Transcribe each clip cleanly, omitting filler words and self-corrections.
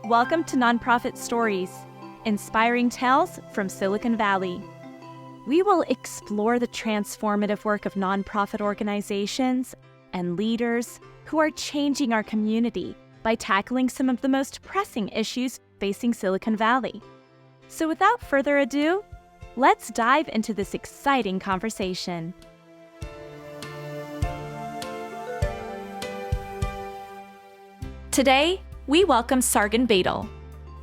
Welcome to Nonprofit Stories, inspiring tales from Silicon Valley. We will explore the transformative work of nonprofit organizations and leaders who are changing our community by tackling some of the most pressing issues facing Silicon Valley. So without further ado, let's dive into this exciting conversation. Today, we welcome Sargon Badal,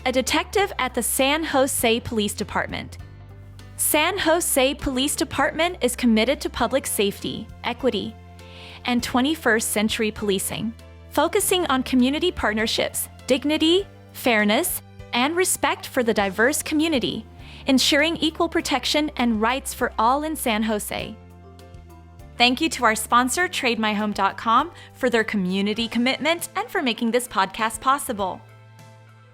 a detective at the San Jose Police Department. San Jose Police Department is committed to public safety, equity, and 21st century policing, focusing on community partnerships, dignity, fairness, and respect for the diverse community, ensuring equal protection and rights for all in San Jose. Thank you to our sponsor, TradeMyHome.com, for their community commitment and for making this podcast possible.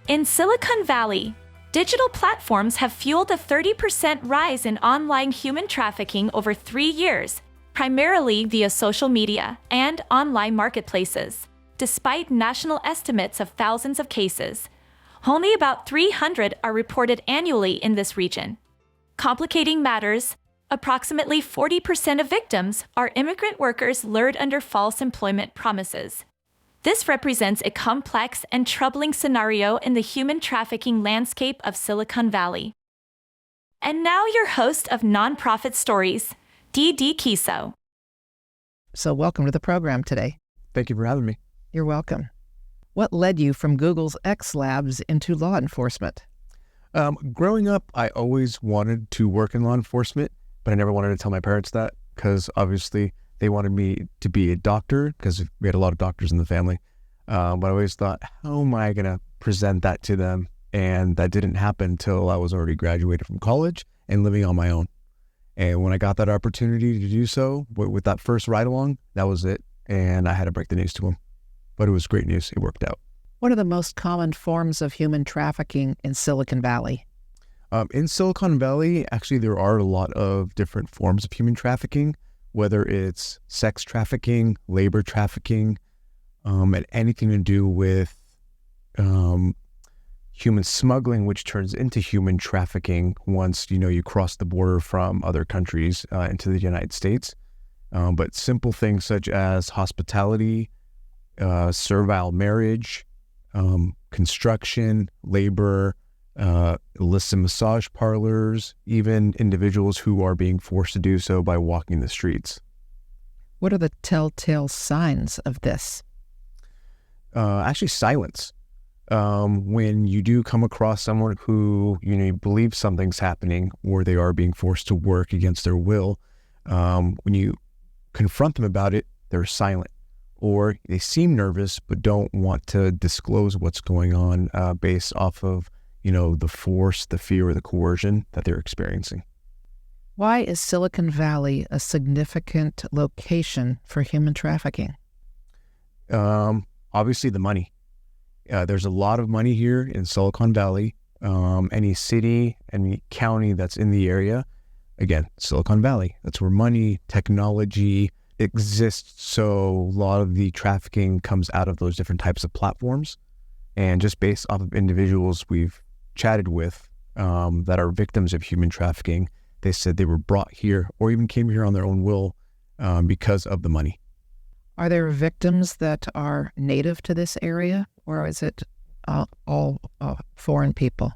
In Silicon Valley, digital platforms have fueled a 30% rise in online human trafficking over 3 years, primarily via social media and online marketplaces. Despite national estimates of thousands of cases, only about 300 are reported annually in this region. Complicating matters, approximately 40% of victims are immigrant workers lured under false employment promises. This represents a complex and troubling scenario in the human trafficking landscape of Silicon Valley. And now your host of Nonprofit Stories, D.D. Kiso. So welcome to the program today. Thank you for having me. You're welcome. What led you from Google's X Labs into law enforcement? Growing up, I always wanted to work in law enforcement, but I never wanted to tell my parents that because obviously they wanted me to be a doctor because we had a lot of doctors in the family. But I always thought, how am I going to present that to them? And that didn't happen until I was already graduated from college and living on my own. And when I got that opportunity to do so with that first ride along, that was it. And I had to break the news to them. But it was great news. It worked out. What are the most common forms of human trafficking in Silicon Valley? In Silicon Valley, actually, there are a lot of different forms of human trafficking, whether it's sex trafficking, labor trafficking, and anything to do with human smuggling, which turns into human trafficking once, you cross the border from other countries into the United States. But simple things such as hospitality, servile marriage, construction, labor, illicit massage parlors, even individuals who are being forced to do so by walking the streets. What are the telltale signs of this? Actually, silence. When you do come across someone who, you believe something's happening or they are being forced to work against their will, when you confront them about it, they're silent. Or they seem nervous but don't want to disclose what's going on based off of the force, the fear, or the coercion that they're experiencing. Why is Silicon Valley a significant location for human trafficking? Obviously, the money. There's a lot of money here in Silicon Valley. Any city, any county that's in the area, again, Silicon Valley. That's where money, technology exists. So a lot of the trafficking comes out of those different types of platforms. And just based off of individuals we've chatted with that are victims of human trafficking, they said they were brought here or even came here on their own will because of the money. Are there victims that are native to this area, or is it all foreign people?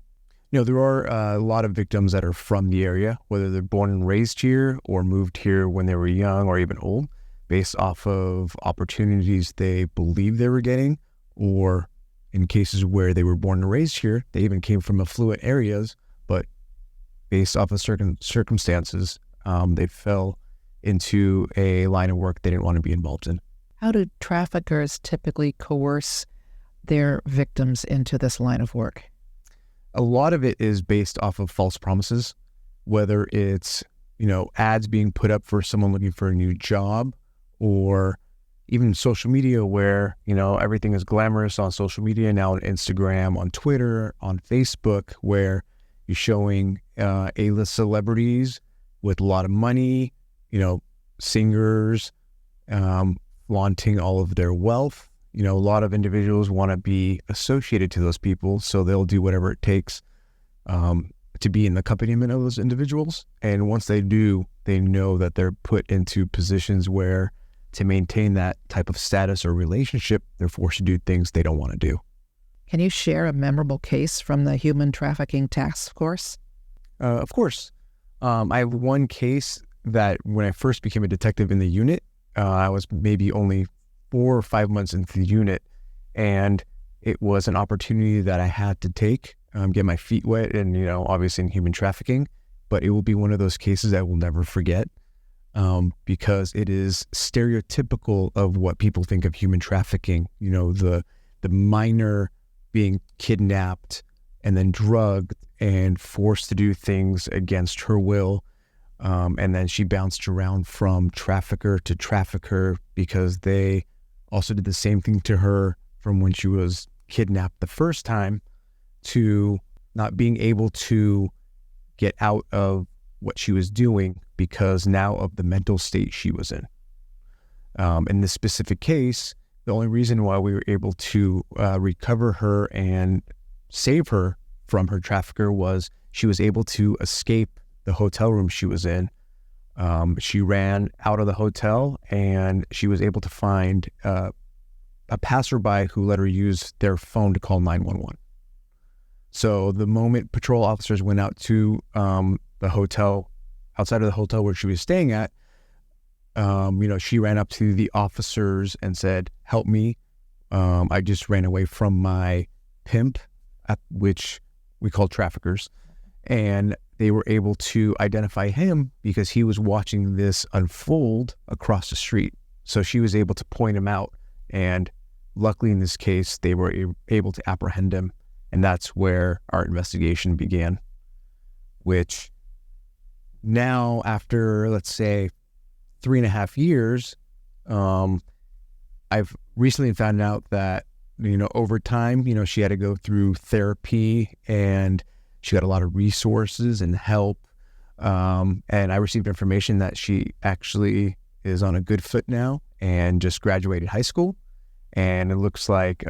There are a lot of victims that are from the area, whether they're born and raised here or moved here when they were young or even old, based off of opportunities they believe they were getting, or in cases where they were born and raised here, they even came from affluent areas, but based off of certain circumstances, they fell into a line of work they didn't want to be involved in. How do traffickers typically coerce their victims into this line of work? A lot of it is based off of false promises, whether it's, ads being put up for someone looking for a new job, or even social media where, everything is glamorous on social media now, on Instagram, on Twitter, on Facebook, where you're showing A-list celebrities with a lot of money, singers, flaunting all of their wealth, a lot of individuals want to be associated to those people, so they'll do whatever it takes to be in the accompaniment of those individuals. And once they do, they know that they're put into positions where, to maintain that type of status or relationship, they're forced to do things they don't want to do. Can you share a memorable case from the Human Trafficking Task Force? Of course. I have one case that when I first became a detective in the unit, I was maybe only 4 or 5 months into the unit, and it was an opportunity that I had to take, get my feet wet, and obviously in human trafficking. But it will be one of those cases I will never forget, because it is stereotypical of what people think of human trafficking. The minor being kidnapped and then drugged and forced to do things against her will. And then she bounced around from trafficker to trafficker because they also did the same thing to her from when she was kidnapped the first time, to not being able to get out of what she was doing because now of the mental state she was in. In this specific case, the only reason why we were able to recover her and save her from her trafficker was she was able to escape the hotel room she was in. She ran out of the hotel, and she was able to find a passerby who let her use their phone to call 911. So the moment patrol officers went out to the hotel, outside of the hotel where she was staying at, she ran up to the officers and said, "Help me. I just ran away from my pimp," which we call traffickers. And they were able to identify him because he was watching this unfold across the street. So she was able to point him out. And luckily in this case, they were able to apprehend him. And that's where our investigation began, which now, after, let's say, 3.5 years, I've recently found out that, over time, she had to go through therapy, and she got a lot of resources and help. And I received information that she actually is on a good foot now and just graduated high school. And it looks like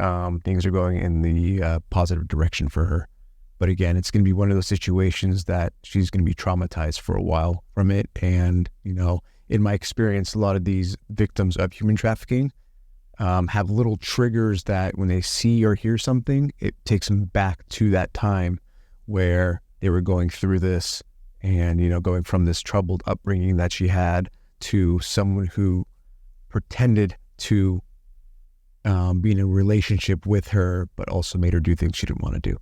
things are going in the positive direction for her. But again, it's going to be one of those situations that she's going to be traumatized for a while from it. And, in my experience, a lot of these victims of human trafficking have little triggers that when they see or hear something, it takes them back to that time where they were going through this, and, going from this troubled upbringing that she had to someone who pretended to be in a relationship with her, but also made her do things she didn't want to do.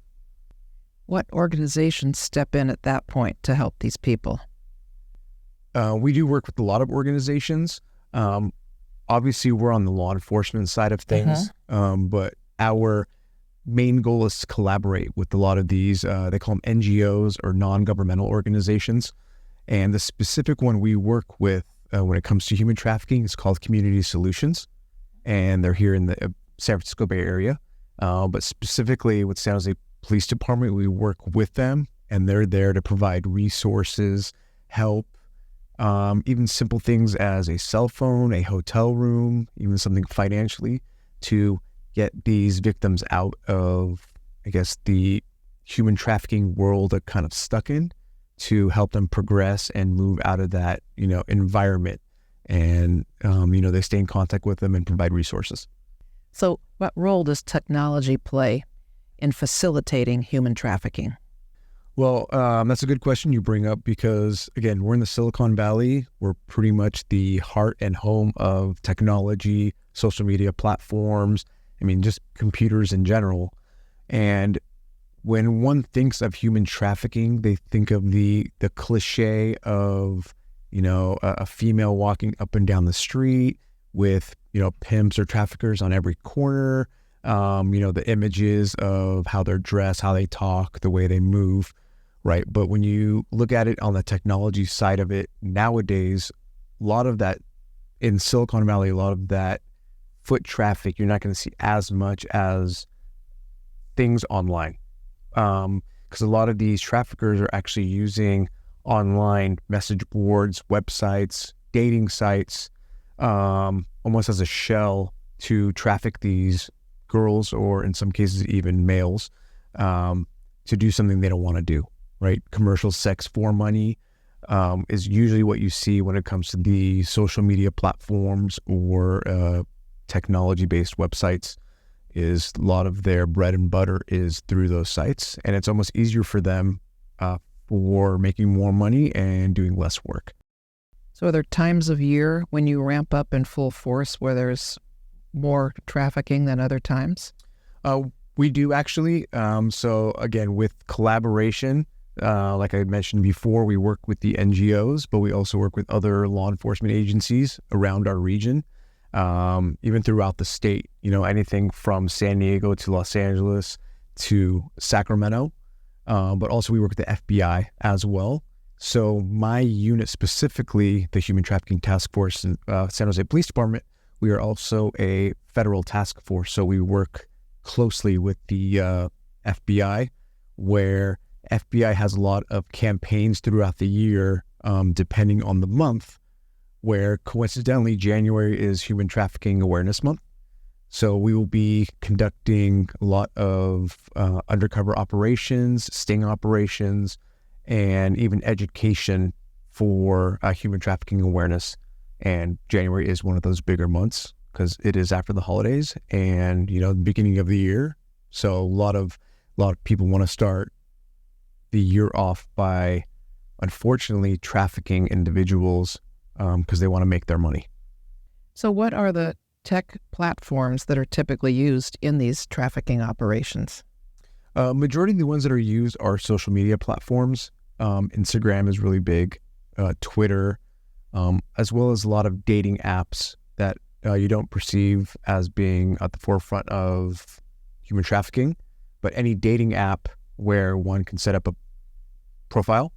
What organizations step in at that point to help these people? We do work with a lot of organizations. Obviously, we're on the law enforcement side of things, but our main goal is to collaborate with a lot of these, they call them NGOs or non-governmental organizations. And the specific one we work with when it comes to human trafficking is called Community Solutions. And they're here in the San Francisco Bay Area. But specifically with San Jose Police Department, we work with them, and they're there to provide resources, help, even simple things as a cell phone, a hotel room, even something financially to get these victims out of, I guess, the human trafficking world they're kind of stuck in, to help them progress and move out of that, environment. And, they stay in contact with them and provide resources. So what role does technology play in facilitating human trafficking? Well, that's a good question you bring up because, again, we're in the Silicon Valley. We're pretty much the heart and home of technology, social media platforms, just computers in general. And when one thinks of human trafficking, they think of the cliche of, a female walking up and down the street with, pimps or traffickers on every corner, the images of how they're dressed, how they talk, the way they move, right? But when you look at it on the technology side of it, nowadays, a lot of that in Silicon Valley, a lot of that foot traffic, you're not going to see as much as things online. Because a lot of these traffickers are actually using online message boards, websites, dating sites, almost as a shell to traffic these girls, or in some cases even males, to do something they don't want to do, right? Commercial sex for money is usually what you see when it comes to the social media platforms or technology-based websites. Is a lot of their bread and butter is through those sites, and it's almost easier for them for making more money and doing less work. So are there times of year when you ramp up in full force where there's more trafficking than other times? We do actually. So again, with collaboration, like I mentioned before, we work with the NGOs, but we also work with other law enforcement agencies around our region, even throughout the state, anything from San Diego to Los Angeles to Sacramento. But also we work with the FBI as well. So my unit specifically, the Human Trafficking Task Force in San Jose Police Department, we are also a federal task force. So we work closely with the FBI, where FBI has a lot of campaigns throughout the year, depending on the month, where coincidentally January is Human Trafficking Awareness Month. So we will be conducting a lot of undercover operations, sting operations, and even education for human trafficking awareness. And January is one of those bigger months because it is after the holidays and, the beginning of the year. So a lot of people want to start the year off by, unfortunately, trafficking individuals because they want to make their money. So what are the tech platforms that are typically used in these trafficking operations? Majority of the ones that are used are social media platforms. Instagram is really big, Twitter, as well as a lot of dating apps that you don't perceive as being at the forefront of human trafficking, but any dating app where one can set up a profile,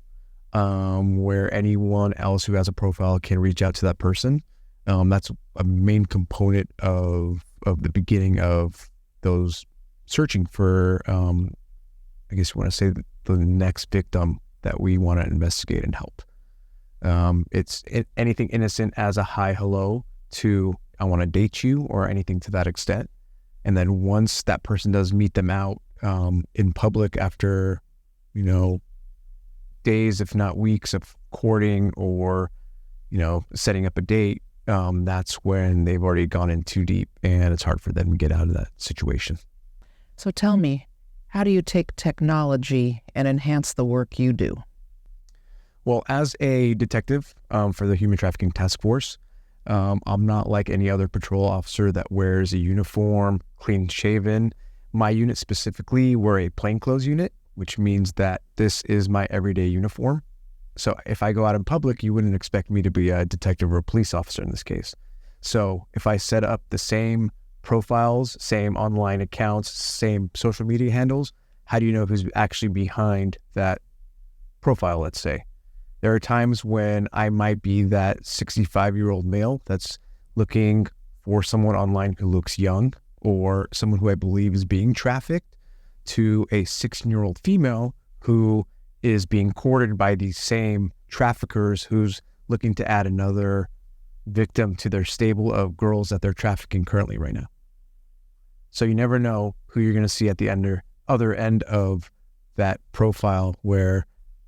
where anyone else who has a profile can reach out to that person. That's a main component of the beginning of those searching for, I guess you want to say, the next victim that we want to investigate and help. It's anything innocent as a hi, hello to I want to date you or anything to that extent. And then once that person does meet them out in public after, days, if not weeks of courting or, setting up a date, that's when they've already gone in too deep and it's hard for them to get out of that situation. So tell me, how do you take technology and enhance the work you do? Well, as a detective for the Human Trafficking Task Force, I'm not like any other patrol officer that wears a uniform, clean shaven. My unit specifically, we're a plainclothes unit, which means that this is my everyday uniform. So if I go out in public, you wouldn't expect me to be a detective or a police officer in this case. So if I set up the same profiles, same online accounts, same social media handles, how do you know who's actually behind that profile, let's say? There are times when I might be that 65-year-old male that's looking for someone online who looks young, or someone who I believe is being trafficked, to a 16-year-old female who is being courted by these same traffickers who's looking to add another victim to their stable of girls that they're trafficking currently right now. So you never know who you're going to see at the other end of that profile where,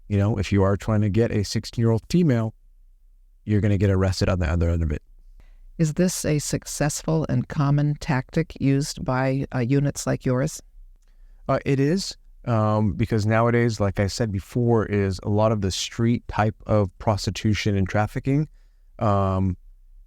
if you are trying to get a 16-year-old female, you're going to get arrested on the other end of it. Is this a successful and common tactic used by units like yours? It is, because nowadays, like I said before, is a lot of the street type of prostitution and trafficking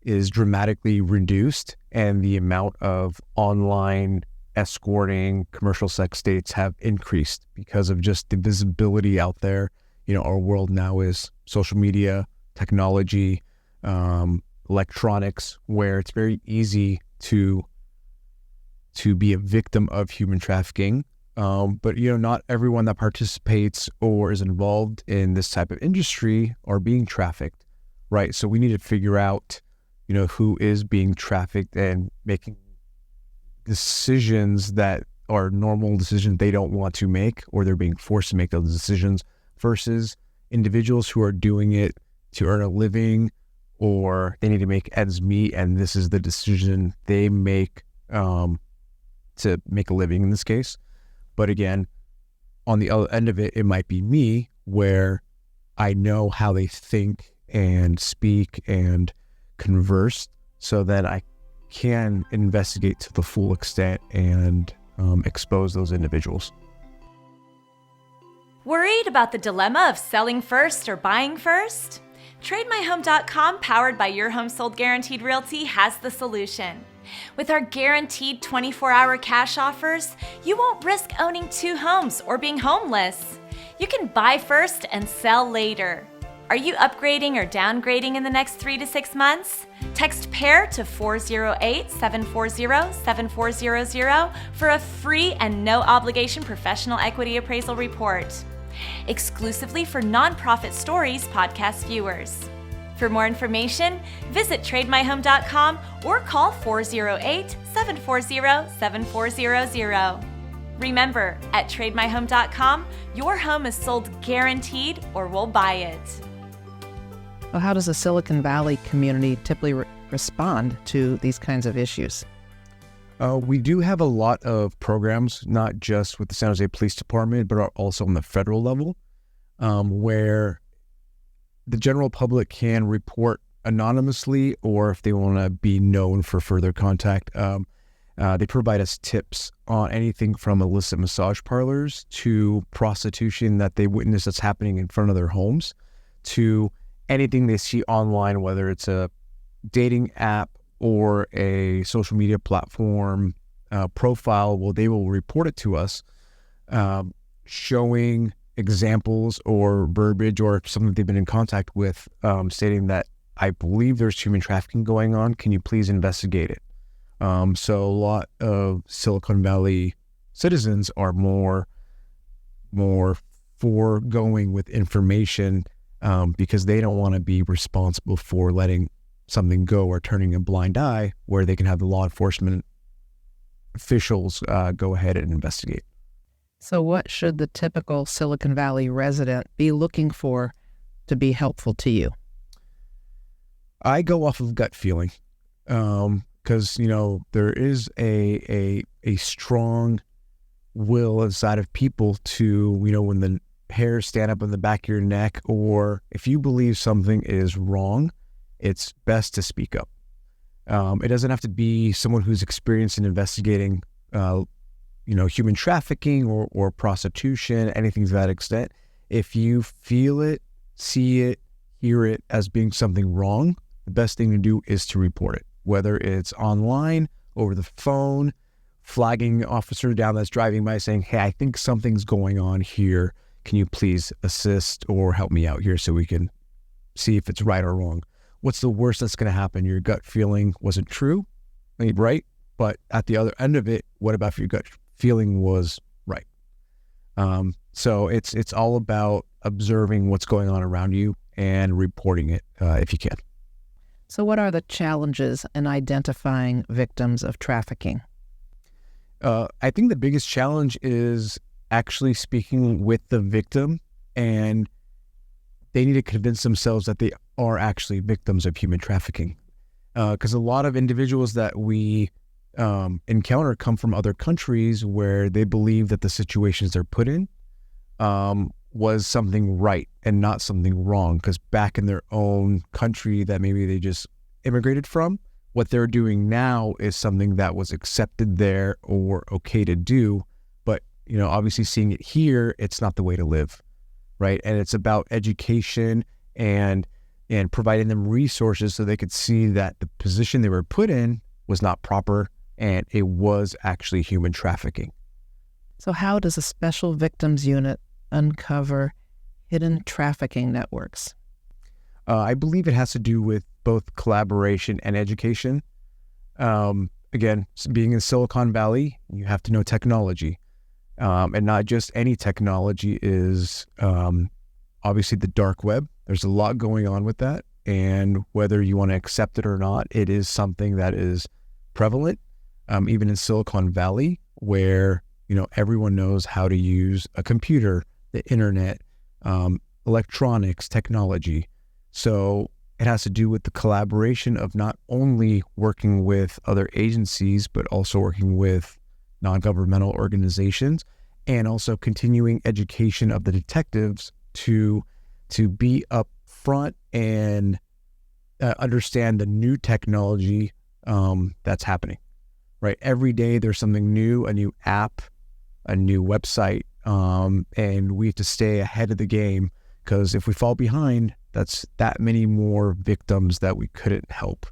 is dramatically reduced, and the amount of online escorting, commercial sex dates have increased because of just the visibility out there. Our world now is social media, technology, electronics, where it's very easy to be a victim of human trafficking. But not everyone that participates or is involved in this type of industry are being trafficked, right? So we need to figure out, who is being trafficked and making decisions that are normal decisions they don't want to make, or they're being forced to make those decisions, versus individuals who are doing it to earn a living or they need to make ends meet, and this is the decision they make to make a living in this case. But again, on the other end of it, it might be me, where I know how they think and speak and converse, so that I can investigate to the full extent and expose those individuals. Worried about the dilemma of selling first or buying first? TradeMyHome.com, powered by Your Home Sold Guaranteed Realty, has the solution. With our guaranteed 24-hour cash offers, you won't risk owning 2 homes or being homeless. You can buy first and sell later. Are you upgrading or downgrading in the next 3 to 6 months? Text PAIR to 408-740-7400 for a free and no obligation professional equity appraisal report. Exclusively for Nonprofit Stories podcast viewers. For more information, visit TradeMyHome.com or call 408-740-7400. Remember, at TradeMyHome.com, your home is sold guaranteed or we'll buy it. Well, how does the Silicon Valley community typically respond to these kinds of issues? We do have a lot of programs, not just with the San Jose Police Department, but also on the federal level, where the general public can report anonymously, or if they want to be known for further contact. They provide us tips on anything from illicit massage parlors to prostitution that they witness that's happening in front of their homes, to anything they see online, whether it's a dating app or a social media platform profile. Well, they will report it to us, showing examples or verbiage or something they've been in contact with, stating that I believe there's human trafficking going on. Can you please investigate it? So a lot of Silicon Valley citizens are more foregoing with information because they don't want to be responsible for letting something go or turning a blind eye, where they can have the law enforcement officials go ahead and investigate. So what should the typical Silicon Valley resident be looking for to be helpful to you? I go off of gut feeling, because there is a strong will inside of people to, when the hairs stand up on the back of your neck, or if you believe something is wrong, it's best to speak up. It doesn't have to be someone who's experienced in investigating, human trafficking or prostitution, anything to that extent. If you feel it, see it, hear it as being something wrong, the best thing to do is to report it, whether it's online, over the phone, flagging an officer down that's driving by saying, hey, I think something's going on here. Can you please assist or help me out here so we can see if it's right or wrong? What's the worst that's going to happen? Your gut feeling wasn't true, right? But at the other end of it, what about if your gut feeling was right? So it's all about observing what's going on around you and reporting it if you can. So what are the challenges in identifying victims of trafficking? I think the biggest challenge is actually speaking with the victim, and they need to convince themselves that they are actually victims of human trafficking. Because a lot of individuals that we encounter come from other countries where they believe that the situations they're put in was something right and not something wrong. Because back in their own country that maybe they just immigrated from, what they're doing now is something that was accepted there or okay to do. But, obviously seeing it here, it's not the way to live, right? And it's about education and providing them resources so they could see that the position they were put in was not proper and it was actually human trafficking. So how does a special victims unit uncover hidden trafficking networks? I believe it has to do with both collaboration and education. Again, being in Silicon Valley, you have to know technology. And not just any technology is obviously the dark web. There's a lot going on with that. And whether you want to accept it or not, it is something that is prevalent, even in Silicon Valley, where, everyone knows how to use a computer, the internet, electronics, technology. So it has to do with the collaboration of not only working with other agencies, but also working with non-governmental organizations, and also continuing education of the detectives to be up front and understand the new technology that's happening, right? Every day there's something new, a new app, a new website, and we have to stay ahead of the game, because if we fall behind, that's that many more victims that we couldn't help.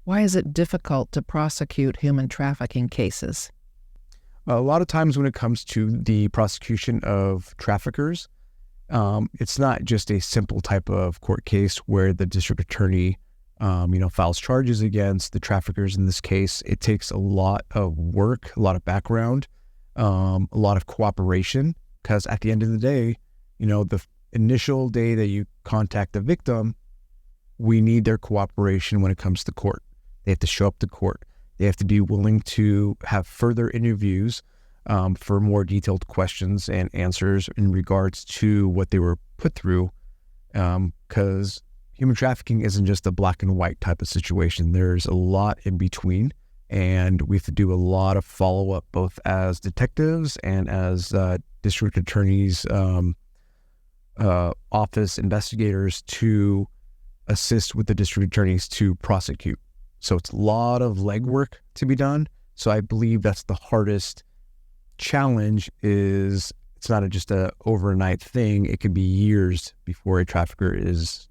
Why is it difficult to prosecute human trafficking cases? A lot of times when it comes to the prosecution of traffickers, it's not just a simple type of court case where the district attorney, files charges against the traffickers in this case. It takes a lot of work, a lot of background, a lot of cooperation, because at the end of the day, the initial day that you contact the victim, we need their cooperation when it comes to court. They have to show up to court. They have to be willing to have further interviews for more detailed questions and answers in regards to what they were put through, because human trafficking isn't just a black and white type of situation. There's a lot in between, and we have to do a lot of follow-up both as detectives and as district attorneys, office investigators to assist with the district attorneys to prosecute. So it's a lot of legwork to be done. So I believe that's the hardest challenge. Is it's not just a overnight thing. It could be years before a trafficker is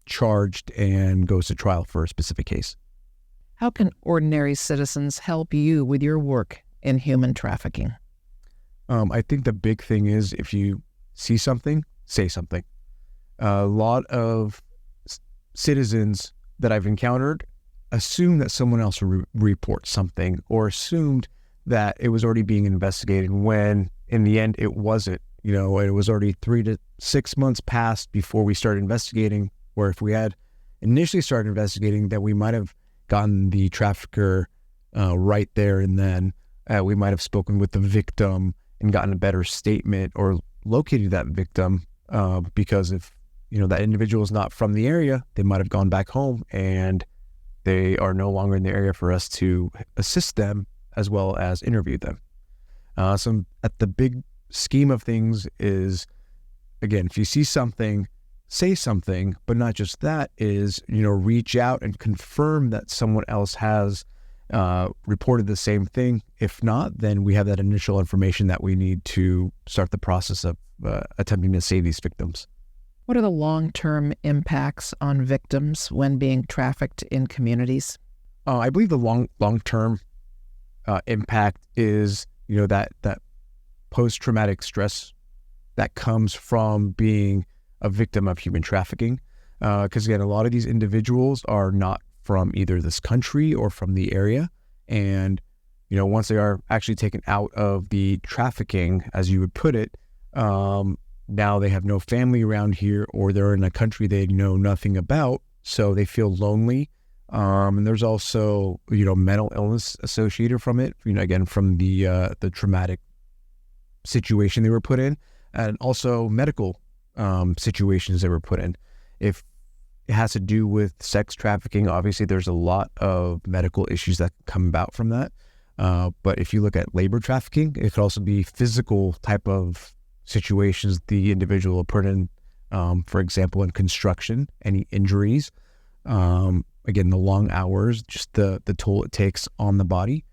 charged and goes to trial for a specific case. How can ordinary citizens help you with your work in human trafficking? I think the big thing is, if you see something, say something. A lot of citizens that I've encountered assume that someone else will report something, or assumed that it was already being investigated, when in the end it wasn't. It was already 3 to 6 months past before we started investigating, where if we had initially started investigating, that we might have gotten the trafficker right there and then. We might have spoken with the victim and gotten a better statement, or located that victim, because if that individual is not from the area, they might have gone back home and they are no longer in the area for us to assist them as well as interview them. So at the big scheme of things is, again, if you see something, say something, but not just that, is, reach out and confirm that someone else has reported the same thing. If not, then we have that initial information that we need to start the process of attempting to save these victims. What are the long-term impacts on victims when being trafficked in communities? I believe the long-term impact is, that post-traumatic stress that comes from being a victim of human trafficking. Because again, a lot of these individuals are not from either this country or from the area. And, once they are actually taken out of the trafficking, as you would put it, now they have no family around here, or they're in a country they know nothing about. So they feel lonely. And there's also, mental illness associated from it, again, from the traumatic situation they were put in, and also medical situations they were put in. If it has to do with sex trafficking, obviously there's a lot of medical issues that come about from that. But if you look at labor trafficking, it could also be physical type of situations the individual will put in, for example, in construction, any injuries, again, the long hours, just the toll it takes on the body.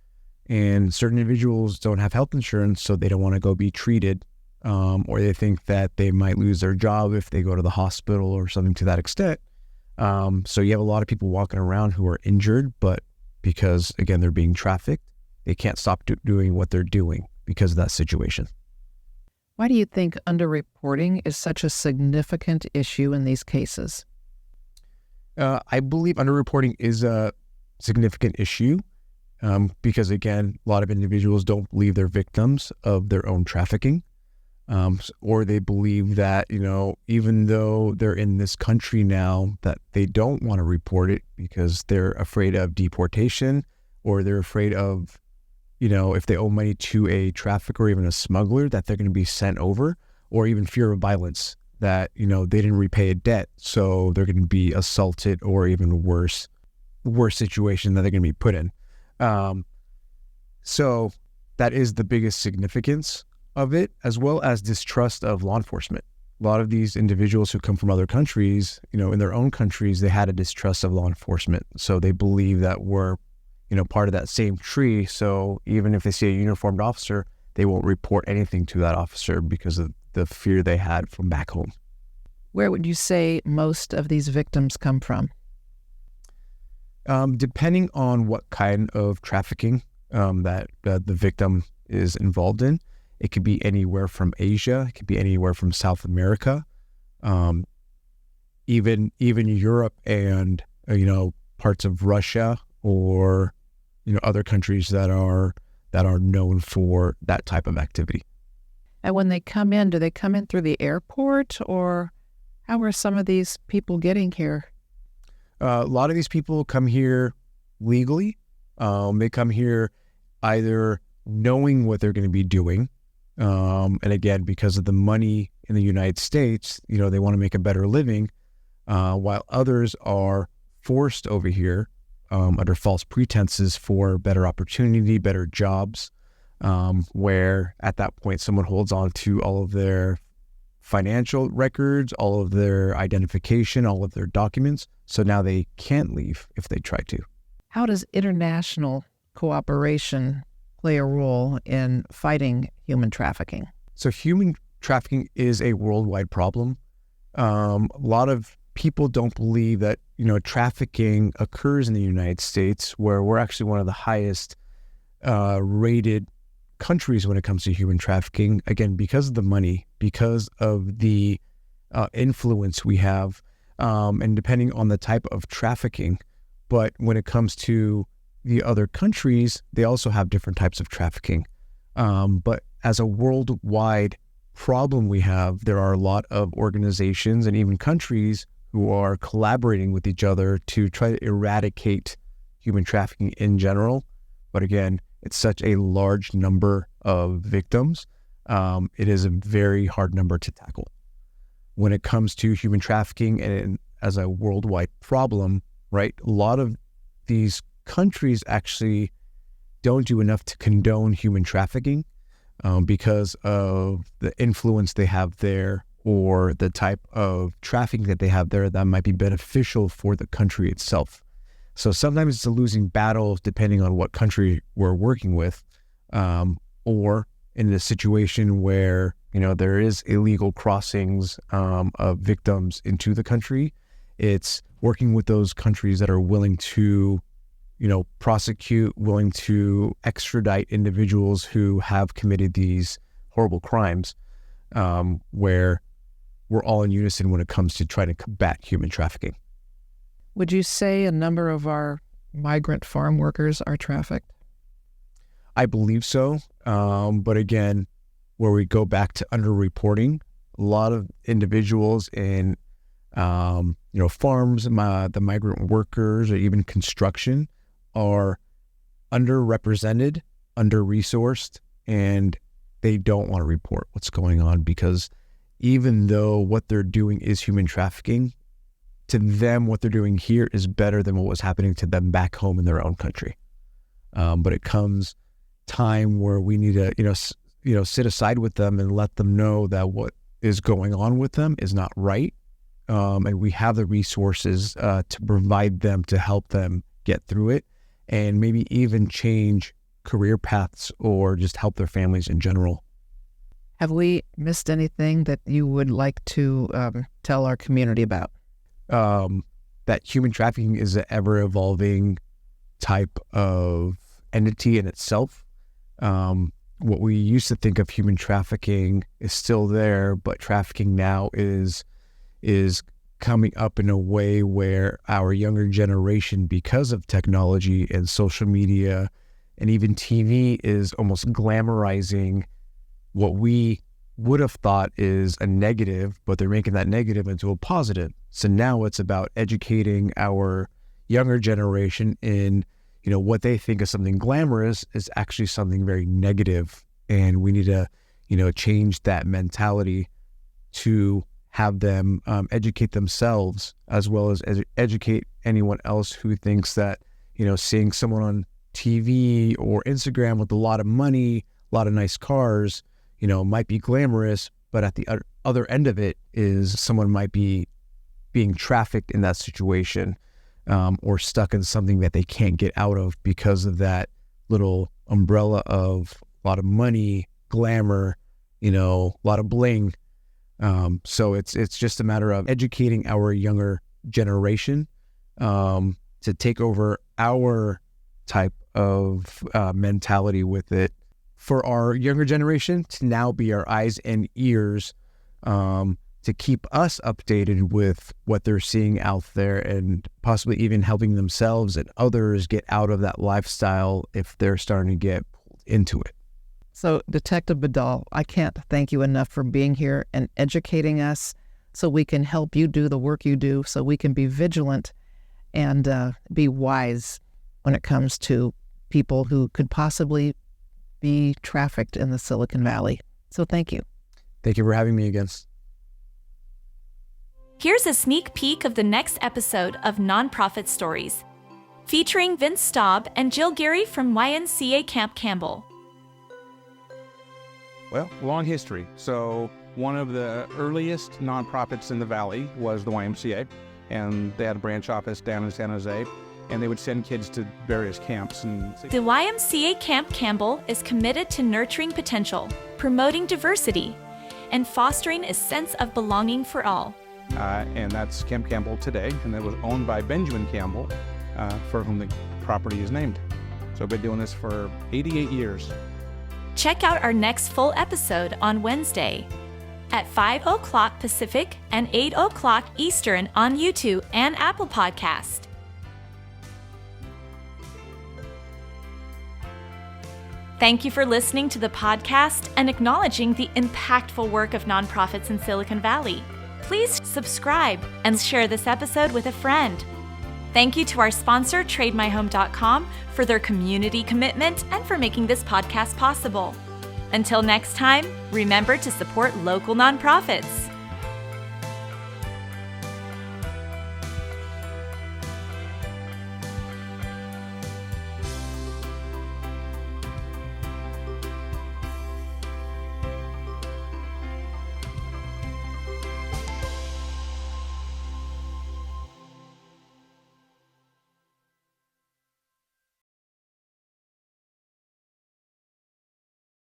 And certain individuals don't have health insurance, so they don't want to go be treated, or they think that they might lose their job if they go to the hospital or something to that extent. So you have a lot of people walking around who are injured, but because, again, they're being trafficked, they can't stop doing what they're doing because of that situation. Why do you think underreporting is such a significant issue in these cases? I believe underreporting is a significant issue because, again, a lot of individuals don't believe they're victims of their own trafficking, or they believe that, even though they're in this country now, that they don't want to report it because they're afraid of deportation, or they're afraid of, if they owe money to a trafficker or even a smuggler, that they're going to be sent over, or even fear of violence that, they didn't repay a debt, so they're going to be assaulted or even worse situation that they're going to be put in. So that is the biggest significance of it, as well as distrust of law enforcement. A lot of these individuals who come from other countries, in their own countries, they had a distrust of law enforcement. So they believe that we're, part of that same tree. So even if they see a uniformed officer, they won't report anything to that officer because of the fear they had from back home. Where would you say most of these victims come from? Depending on what kind of trafficking that the victim is involved in, it could be anywhere from Asia, it could be anywhere from South America, even Europe and parts of Russia, or other countries that are known for that type of activity. And when they come in, do they come in through the airport, or how are some of these people getting here? A lot of these people come here legally. They come here either knowing what they're going to be doing. And again, because of the money in the United States, they want to make a better living, while others are forced over here under false pretenses for better opportunity, better jobs, where at that point someone holds on to all of their financial records, all of their identification, all of their documents. So now they can't leave if they try to. How does international cooperation play a role in fighting human trafficking? So human trafficking is a worldwide problem. A lot of people don't believe that, trafficking occurs in the United States, where we're actually one of the highest rated countries when it comes to human trafficking. Again, because of the money, because of the influence we have, and depending on the type of trafficking. But when it comes to the other countries, they also have different types of trafficking. But as a worldwide problem we have, there are a lot of organizations and even countries who are collaborating with each other to try to eradicate human trafficking in general. But again, it's such a large number of victims. It is a very hard number to tackle. When it comes to human trafficking and as a worldwide problem, right, a lot of these countries actually don't do enough to condone human trafficking because of the influence they have there, or the type of trafficking that they have there that might be beneficial for the country itself. So sometimes it's a losing battle depending on what country we're working with, or in a situation where, there is illegal crossings of victims into the country. It's working with those countries that are willing to, prosecute, willing to extradite individuals who have committed these horrible crimes, where we're all in unison when it comes to trying to combat human trafficking. Would you say a number of our migrant farm workers are trafficked? I believe so. But again, where we go back to underreporting, a lot of individuals in, farms, the migrant workers, or even construction are underrepresented, under-resourced, and they don't want to report what's going on because even though what they're doing is human trafficking, to them, what they're doing here is better than what was happening to them back home in their own country. But it comes time where we need to, sit aside with them and let them know that what is going on with them is not right. And we have the resources to provide them, to help them get through it, and maybe even change career paths or just help their families in general. Have we missed anything that you would like to tell our community about? That human trafficking is an ever-evolving type of entity in itself. What we used to think of human trafficking is still there, but trafficking now is coming up in a way where our younger generation, because of technology and social media and even TV, is almost glamorizing what we would have thought is a negative, but they're making that negative into a positive. So now it's about educating our younger generation in, what they think of something glamorous is actually something very negative. And we need to, change that mentality to have them educate themselves, as well as educate anyone else who thinks that, seeing someone on TV or Instagram with a lot of money, a lot of nice cars, might be glamorous, but at the other end of it is someone might be being trafficked in that situation, or stuck in something that they can't get out of because of that little umbrella of a lot of money, glamour, a lot of bling. So it's just a matter of educating our younger generation to take over our type of mentality with it, for our younger generation to now be our eyes and ears, to keep us updated with what they're seeing out there, and possibly even helping themselves and others get out of that lifestyle if they're starting to get pulled into it. So, Detective Badal, I can't thank you enough for being here and educating us so we can help you do the work you do, so we can be vigilant and be wise when it comes to people who could possibly be trafficked in the Silicon Valley. So thank you. Thank you for having me again. Here's a sneak peek of the next episode of Nonprofit Stories, featuring Vince Staub and Jill Geary from YMCA Camp Campbell. Well, long history. So one of the earliest nonprofits in the Valley was the YMCA, and they had a branch office down in San Jose, and they would send kids to various camps. The YMCA Camp Campbell is committed to nurturing potential, promoting diversity, and fostering a sense of belonging for all. And that's Camp Campbell today, and it was owned by Benjamin Campbell, for whom the property is named. So I've been doing this for 88 years. Check out our next full episode on Wednesday at 5 o'clock Pacific and 8 o'clock Eastern on YouTube and Apple Podcast. Thank you for listening to the podcast and acknowledging the impactful work of nonprofits in Silicon Valley. Please subscribe and share this episode with a friend. Thank you to our sponsor, TradeMyHome.com, for their community commitment and for making this podcast possible. Until next time, remember to support local nonprofits.